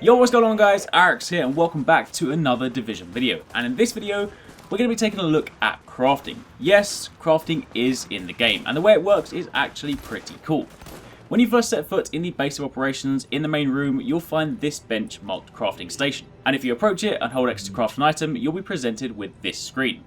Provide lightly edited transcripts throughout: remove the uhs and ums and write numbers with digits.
Yo, what's going on guys, Arx here and welcome back to another Division video. And in this video, we're going to be taking a look at crafting. Yes, crafting is in the game and the way it works is actually pretty cool. When you first set foot in the base of operations in the main room, you'll find this bench marked crafting station. And if you approach it and hold X to craft an item, you'll be presented with this screen.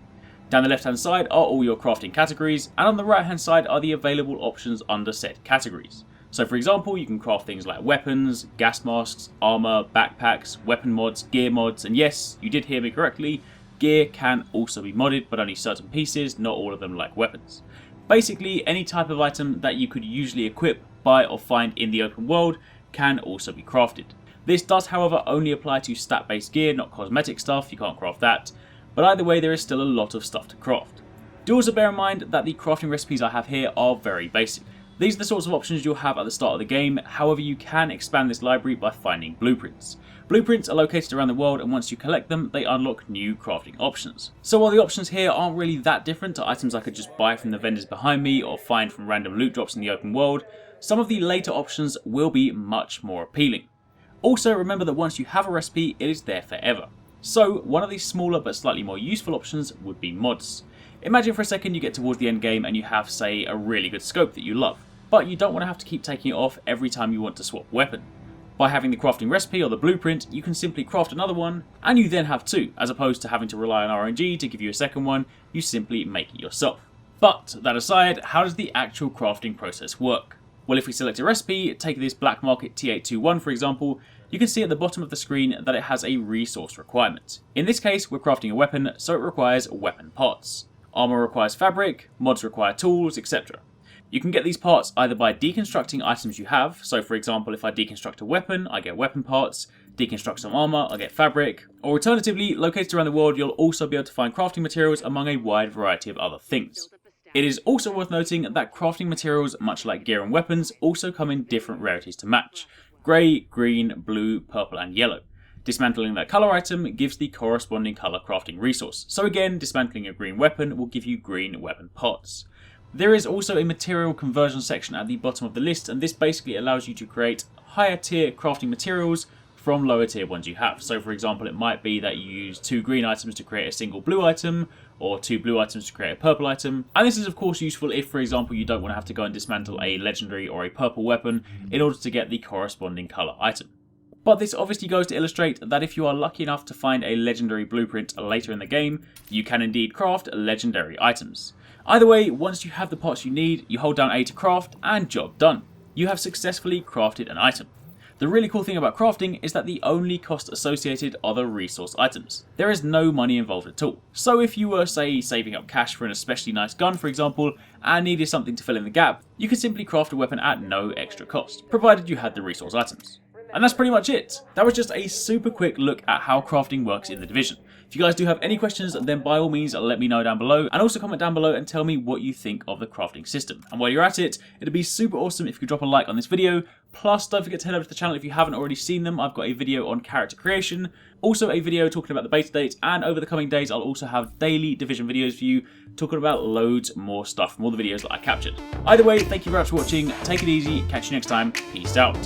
Down the left hand side are all your crafting categories, and on the right hand side are the available options under said categories. So for example, you can craft things like weapons, gas masks, armor, backpacks, weapon mods, gear mods, and yes, you did hear me correctly, gear can also be modded, but only certain pieces, not all of them like weapons. Basically, any type of item that you could usually equip, buy or find in the open world can also be crafted. This does however only apply to stat based gear, not cosmetic stuff, you can't craft that, but either way there is still a lot of stuff to craft. Do also bear in mind that the crafting recipes I have here are very basic. These are the sorts of options you'll have at the start of the game, however you can expand this library by finding blueprints. Blueprints are located around the world and once you collect them, they unlock new crafting options. So while the options here aren't really that different to items I could just buy from the vendors behind me or find from random loot drops in the open world, some of the later options will be much more appealing. Also remember that once you have a recipe, it is there forever. So one of these smaller but slightly more useful options would be mods. Imagine for a second you get towards the end game and you have, say, a really good scope that you love, but you don't want to have to keep taking it off every time you want to swap weapon. By having the crafting recipe or the blueprint, you can simply craft another one, and you then have two, as opposed to having to rely on RNG to give you a second one, you simply make it yourself. But that aside, how does the actual crafting process work? Well, if we select a recipe, take this Black Market T821 for example, you can see at the bottom of the screen that it has a resource requirement. In this case, we're crafting a weapon, so it requires weapon parts. Armor requires fabric, mods require tools, etc. You can get these parts either by deconstructing items you have, so for example if I deconstruct a weapon, I get weapon parts, deconstruct some armor, I get fabric, or alternatively, located around the world you'll also be able to find crafting materials among a wide variety of other things. It is also worth noting that crafting materials, much like gear and weapons, also come in different rarities to match: grey, green, blue, purple and yellow. Dismantling that colour item gives the corresponding colour crafting resource, so again dismantling a green weapon will give you green weapon parts. There is also a material conversion section at the bottom of the list, and this basically allows you to create higher tier crafting materials from lower tier ones you have. So for example, it might be that you use 2 green items to create a single blue item, or 2 blue items to create a purple item. And this is of course useful if, for example, you don't want to have to go and dismantle a legendary or a purple weapon in order to get the corresponding colour item. But this obviously goes to illustrate that if you are lucky enough to find a legendary blueprint later in the game, you can indeed craft legendary items. Either way, once you have the parts you need, you hold down A to craft, and job done. You have successfully crafted an item. The really cool thing about crafting is that the only cost associated are the resource items. There is no money involved at all. So if you were, say, saving up cash for an especially nice gun, for example, and needed something to fill in the gap, you could simply craft a weapon at no extra cost, provided you had the resource items. And that's pretty much it. That was just a super quick look at how crafting works in The Division. If you guys do have any questions, then by all means let me know down below, and also comment down below and tell me what you think of the crafting system. And while you're at it, it'd be super awesome if you could drop a like on this video. Plus, don't forget to head over to the channel if you haven't already seen them. I've got a video on character creation, also a video talking about the beta date, and over the coming days I'll also have daily Division videos for you, talking about loads more stuff from all the videos that I captured. Either way, thank you very much for watching, take it easy, catch you next time, peace out.